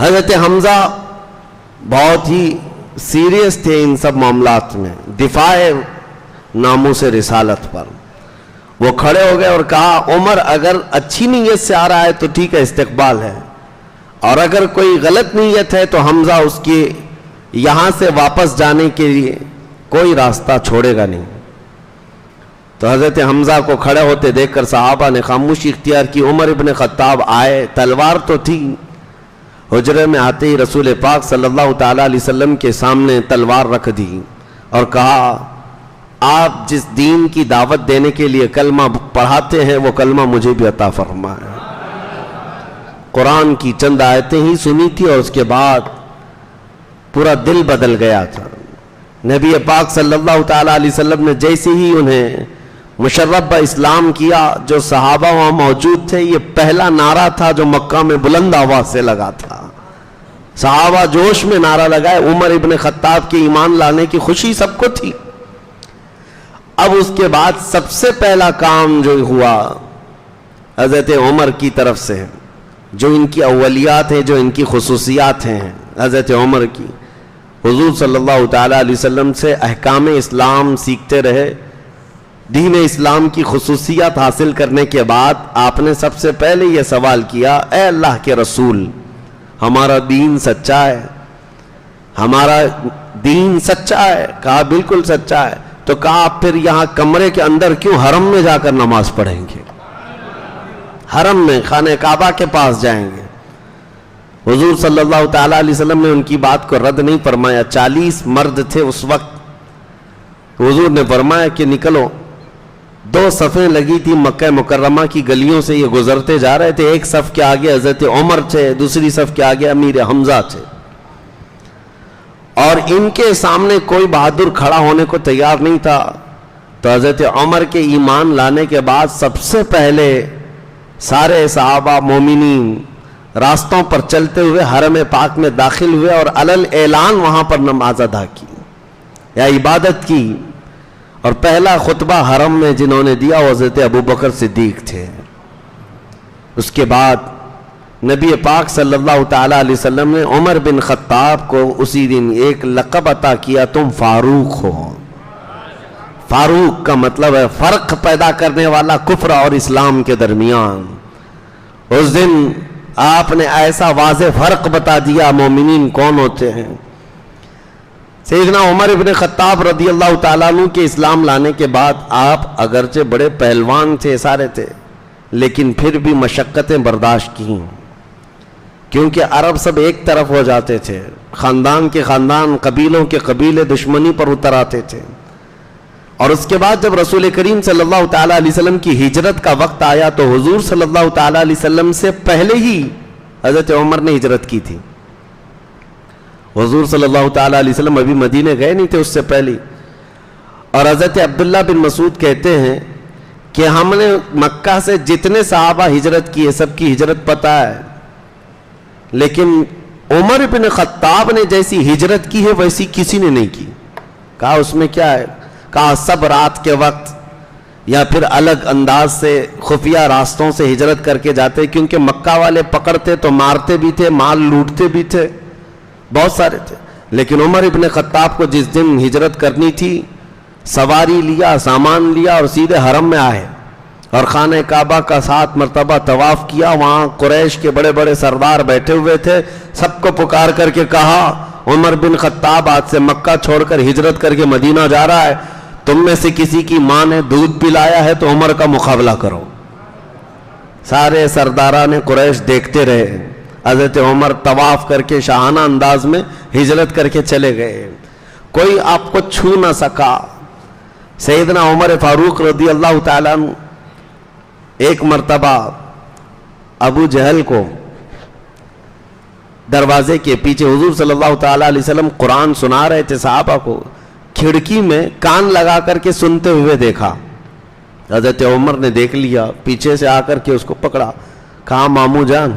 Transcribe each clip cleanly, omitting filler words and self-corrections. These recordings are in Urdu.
حضرت حمزہ بہت ہی سیریس تھے ان سب معاملات میں، دفاع ناموس رسالت پر. وہ کھڑے ہو گئے اور کہا عمر اگر اچھی نیت سے آ رہا ہے تو ٹھیک ہے، استقبال ہے، اور اگر کوئی غلط نیت ہے تو حمزہ اس کی یہاں سے واپس جانے کے لیے کوئی راستہ چھوڑے گا نہیں. تو حضرت حمزہ کو کھڑے ہوتے دیکھ کر صحابہ نے خاموشی اختیار کی. عمر ابن خطاب آئے، تلوار تو تھی، حجرے میں آتے ہی رسول پاک صلی اللہ تعالی علیہ وسلم کے سامنے تلوار رکھ دی اور کہا آپ جس دین کی دعوت دینے کے لیے کلمہ پڑھاتے ہیں وہ کلمہ مجھے بھی عطا فرمائے. قرآن کی چند آیتیں ہی سنی تھی اور اس کے بعد پورا دل بدل گیا تھا. نبی پاک صلی اللہ تعالی علیہ وسلم نے جیسے ہی انہیں مشرف اسلام کیا، جو صحابہ وہاں موجود تھے، یہ پہلا نعرہ تھا جو مکہ میں بلند آواز سے لگا تھا. صحابہ جوش میں نعرہ لگائے. عمر ابن خطاب کے ایمان لانے کی خوشی سب کو تھی. اب اس کے بعد سب سے پہلا کام جو ہوا حضرت عمر کی طرف سے، جو ان کی اولیات ہیں، جو ان کی خصوصیات ہیں حضرت عمر کی، حضور صلی اللہ تعالی علیہ وسلم سے احکام اسلام سیکھتے رہے. دین اسلام کی خصوصیات حاصل کرنے کے بعد آپ نے سب سے پہلے یہ سوال کیا، اے اللہ کے رسول، ہمارا دین سچا ہے؟ ہمارا دین سچا ہے؟ کہا بالکل سچا ہے. تو کہا آپ پھر یہاں کمرے کے اندر کیوں حرم میں جا کر نماز پڑھیں گے؟ حرم میں خانہ کعبہ کے پاس جائیں گے. حضور صلی اللہ تعالی علیہ وسلم نے ان کی بات کو رد نہیں فرمایا. 40 مرد تھے اس وقت. حضور نے فرمایا کہ نکلو. 2 صفیں لگی تھی مکہ مکرمہ کی گلیوں سے، یہ گزرتے جا رہے تھے. ایک صف کے آگے حضرت عمر تھے، دوسری صف کے آگے امیر حمزہ تھے، اور ان کے سامنے کوئی بہادر کھڑا ہونے کو تیار نہیں تھا. تو حضرت عمر کے ایمان لانے کے بعد سب سے پہلے سارے صحابہ مومنین راستوں پر چلتے ہوئے حرم پاک میں داخل ہوئے اور علل اعلان وہاں پر نماز ادا کی یا عبادت کی. اور پہلا خطبہ حرم میں جنہوں نے دیا وہ حضرت ابوبکر صدیق تھے. اس کے بعد نبی پاک صلی اللہ تعالی علیہ وسلم نے عمر بن خطاب کو اسی دن ایک لقب عطا کیا، تم فاروق ہو. فاروق کا مطلب ہے فرق پیدا کرنے والا کفر اور اسلام کے درمیان. اس دن آپ نے ایسا واضح فرق بتا دیا مومنین کون ہوتے ہیں. سیدنا عمر ابن خطاب رضی اللہ تعالیٰ عنہ کے اسلام لانے کے بعد آپ اگرچہ بڑے پہلوان تھے، سارے تھے، لیکن پھر بھی مشقتیں برداشت کی، کیونکہ عرب سب ایک طرف ہو جاتے تھے، خاندان کے خاندان، قبیلوں کے قبیلے دشمنی پر اتر آتے تھے. اور اس کے بعد جب رسول کریم صلی اللہ تعالیٰ علیہ وسلم کی ہجرت کا وقت آیا تو حضور صلی اللہ تعالیٰ علیہ وسلم سے پہلے ہی حضرت عمر نے ہجرت کی تھی. حضور صلی اللہ تعالیٰ علیہ وسلم ابھی مدینے گئے نہیں تھے اس سے پہلے. اور حضرت عبداللہ بن مسعود کہتے ہیں کہ ہم نے مکہ سے جتنے صحابہ ہجرت کی ہے سب کی ہجرت پتہ ہے، لیکن عمر بن خطاب نے جیسی ہجرت کی ہے ویسی کسی نے نہیں کی. کہا اس میں کیا ہے؟ کہا سب رات کے وقت یا پھر الگ انداز سے خفیہ راستوں سے ہجرت کر کے جاتے، کیونکہ مکہ والے پکڑتے تو مارتے بھی تھے، مال لوٹتے بھی تھے، بہت سارے تھے. لیکن عمر ابن خطاب کو جس دن ہجرت کرنی تھی سواری لیا، سامان لیا اور سیدھے حرم میں آئے اور خانہ کعبہ کا 7 مرتبہ طواف کیا. وہاں قریش کے بڑے بڑے سردار بیٹھے ہوئے تھے، سب کو پکار کر کے کہا عمر بن خطاب آج سے مکہ چھوڑ کر ہجرت کر کے مدینہ جا رہا ہے، تم میں سے کسی کی ماں نے دودھ پلایا ہے تو عمر کا مقابلہ کرو. سارے سرداران قریش دیکھتے رہے. حضرت عمر طواف کر کے شاہانہ انداز میں ہجرت کر کے چلے گئے، کوئی آپ کو چھو نہ سکا. سیدنا عمر فاروق رضی اللہ تعالیٰ عنہ ایک مرتبہ ابو جہل کو دروازے کے پیچھے حضور صلی اللہ تعالیٰ علیہ وسلم قرآن سنا رہے تھے صحابہ کو، کھڑکی میں کان لگا کر کے سنتے ہوئے دیکھا. حضرت عمر نے دیکھ لیا، پیچھے سے آ کر کے اس کو پکڑا، کہا مامو جان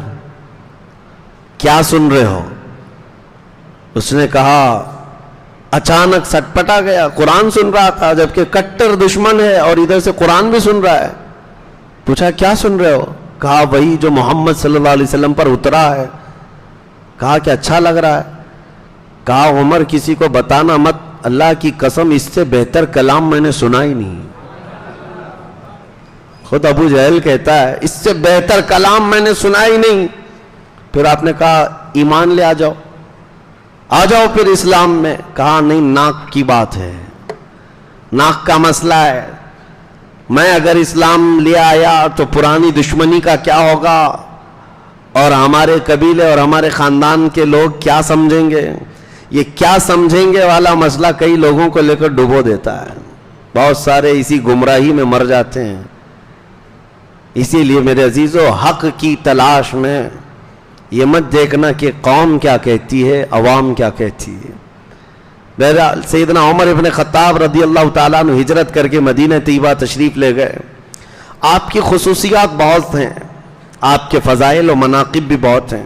کیا سن رہے ہو؟ اس نے کہا اچانک سٹ پٹا گیا، قرآن سن رہا تھا جبکہ کٹر دشمن ہے اور ادھر سے قرآن بھی سن رہا ہے. پوچھا کیا سن رہے ہو؟ کہا وہی جو محمد صلی اللہ علیہ وسلم پر اترا ہے. کہا کہ اچھا لگ رہا ہے. کہا عمر کسی کو بتانا مت, اللہ کی قسم اس سے بہتر کلام میں نے سنا ہی نہیں. خود ابو جہل کہتا ہے اس سے بہتر کلام میں نے سنا ہی نہیں. پھر آپ نے کہا ایمان لے آ جاؤ پھر اسلام میں. کہا نہیں, ناک کی بات ہے, ناک کا مسئلہ ہے. میں اگر اسلام لے آیا تو پرانی دشمنی کا کیا ہوگا, اور ہمارے قبیلے اور ہمارے خاندان کے لوگ کیا سمجھیں گے. یہ کیا سمجھیں گے والا مسئلہ کئی لوگوں کو لے کر ڈبو دیتا ہے. بہت سارے اسی گمراہی میں مر جاتے ہیں. اسی لیے میرے عزیزو, حق کی تلاش میں یہ مت دیکھنا کہ قوم کیا کہتی ہے, عوام کیا کہتی ہے. بہرحال سیدنا عمر ابن خطاب رضی اللہ تعالیٰ عنہ ہجرت کر کے مدینہ طیبہ تشریف لے گئے. آپ کی خصوصیات بہت ہیں, آپ کے فضائل و مناقب بھی بہت ہیں.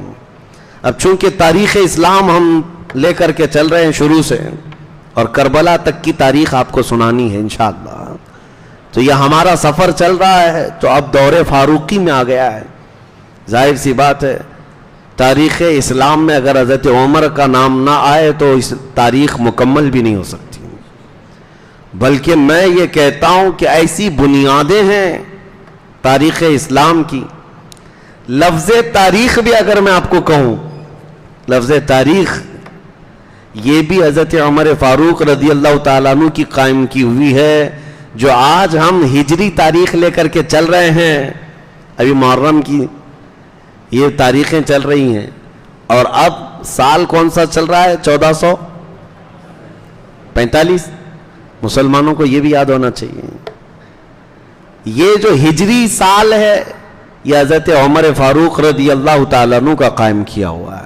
اب چونکہ تاریخ اسلام ہم لے کر کے چل رہے ہیں شروع سے, اور کربلا تک کی تاریخ آپ کو سنانی ہے انشاءاللہ, تو یہ ہمارا سفر چل رہا ہے تو اب دور فاروقی میں آ گیا ہے. ظاہر سی بات ہے, تاریخ اسلام میں اگر حضرت عمر کا نام نہ آئے تو اس تاریخ مکمل بھی نہیں ہو سکتی. بلکہ میں یہ کہتا ہوں کہ ایسی بنیادیں ہیں تاریخ اسلام کی. لفظ تاریخ بھی اگر میں آپ کو کہوں, لفظ تاریخ یہ بھی حضرت عمر فاروق رضی اللہ تعالیٰ عنہ کی قائم کی ہوئی ہے. جو آج ہم ہجری تاریخ لے کر کے چل رہے ہیں, ابھی محرم کی یہ تاریخیں چل رہی ہیں, اور اب سال کون سا چل رہا ہے, 1445. مسلمانوں کو یہ بھی یاد ہونا چاہیے, یہ جو ہجری سال ہے یہ حضرت عمر فاروق رضی اللہ تعالیٰ عنہ کا قائم کیا ہوا ہے.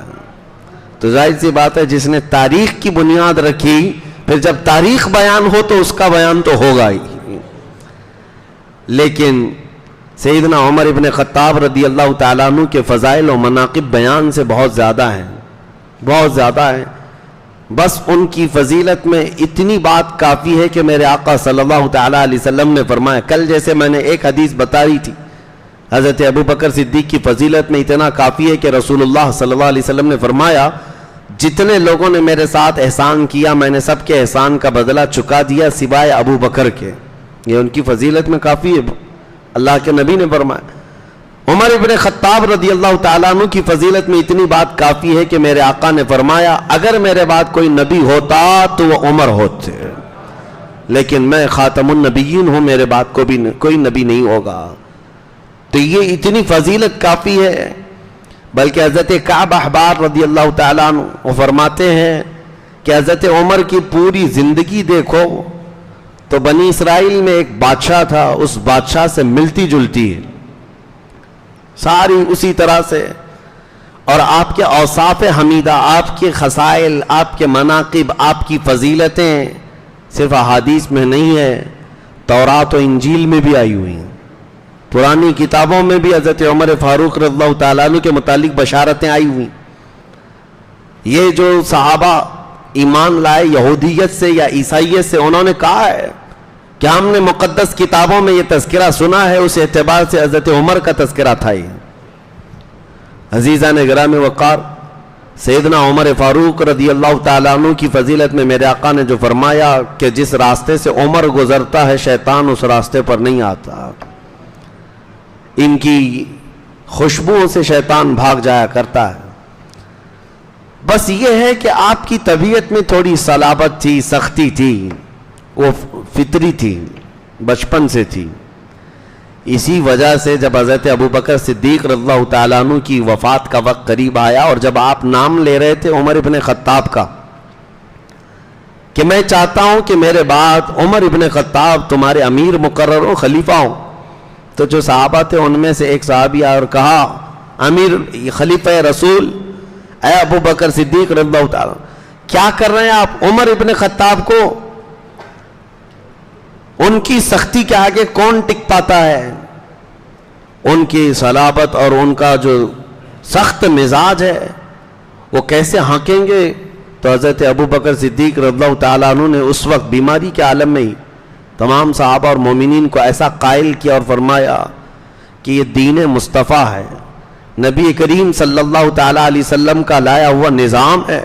تو ظاہر سی بات ہے جس نے تاریخ کی بنیاد رکھی, پھر جب تاریخ بیان ہو تو اس کا بیان تو ہوگا ہی. لیکن سیدنا عمر ابن خطاب رضی اللہ تعالیٰ عنہ کے فضائل و مناقب بیان سے بہت زیادہ ہیں, بہت زیادہ ہیں. بس ان کی فضیلت میں اتنی بات کافی ہے کہ میرے آقا صلی اللہ تعالیٰ علیہ وسلم نے فرمایا, کل جیسے میں نے ایک حدیث بتا رہی تھی حضرت ابو بکر صدیق کی فضیلت میں اتنا کافی ہے کہ رسول اللہ صلی اللہ علیہ وسلم نے فرمایا, جتنے لوگوں نے میرے ساتھ احسان کیا میں نے سب کے احسان کا بدلہ چکا دیا سوائے ابو بکر کے. یہ ان کی فضیلت میں کافی ہے. اللہ کے نبی نے فرمایا. عمر ابن خطاب رضی اللہ تعالیٰ عنہ کی فضیلت میں اتنی بات کافی ہے کہ میرے آقا نے فرمایا, اگر میرے بعد کوئی نبی ہوتا تو وہ عمر ہوتے, لیکن میں خاتم النبیین ہوں, میرے بعد کوئی نبی نہیں ہوگا. تو یہ اتنی فضیلت کافی ہے. بلکہ حضرت کعب احبار رضی اللہ تعالیٰ عنہ وہ فرماتے ہیں کہ حضرت عمر کی پوری زندگی دیکھو تو بنی اسرائیل میں ایک بادشاہ تھا, اس بادشاہ سے ملتی جلتی ہے ساری اسی طرح سے. اور آپ کے اوصاف حمیدہ, آپ کے خصائل, آپ کے مناقب, آپ کی فضیلتیں صرف احادیث میں نہیں ہے, تورات و انجیل میں بھی آئی ہوئی ہیں. پرانی کتابوں میں بھی حضرت عمر فاروق رضی اللہ تعالیٰ عنہ کے متعلق بشارتیں آئی ہوئی. یہ جو صحابہ ایمان لائے یہودیت سے یا عیسائیت سے, انہوں نے کہا ہے کہ ہم نے مقدس کتابوں میں یہ تذکرہ سنا ہے, اس اعتبار سے حضرت عمر کا تذکرہ تھا. یہ عزیزان گرامی وقار, سیدنا عمر فاروق رضی اللہ تعالیٰ عنہ کی فضیلت میں میرے آقا نے جو فرمایا کہ جس راستے سے عمر گزرتا ہے شیطان اس راستے پر نہیں آتا, ان کی خوشبوؤں سے شیطان بھاگ جایا کرتا ہے. بس یہ ہے کہ آپ کی طبیعت میں تھوڑی صلابت تھی, سختی تھی, وہ فطری تھی, بچپن سے تھی. اسی وجہ سے جب حضرت ابو بکر صدیق رضی اللہ تعالیٰ عنہ کی وفات کا وقت قریب آیا, اور جب آپ نام لے رہے تھے عمر ابن خطاب کا کہ میں چاہتا ہوں کہ میرے بعد عمر ابن خطاب تمہارے امیر مقرر ہو, خلیفہ ہو, تو جو صحابہ تھے ان میں سے ایک صحابی آیا اور کہا, امیر خلیفہ رسول اے ابو بکر صدیق رضی اللہ تعالیٰ, کیا کر رہے ہیں آپ؟ عمر ابن خطاب کو ان کی سختی کے آگے کون ٹک پاتا ہے؟ ان کی صلابت اور ان کا جو سخت مزاج ہے وہ کیسے ہانکیں گے؟ تو حضرت ابو بکر صدیق رضی اللہ تعالیٰ عنہ نے اس وقت بیماری کے عالم میں ہی تمام صحابہ اور مومنین کو ایسا قائل کیا اور فرمایا کہ یہ دین مصطفیٰ ہے, نبی کریم صلی اللہ تعالی علیہ وسلم کا لایا ہوا نظام ہے.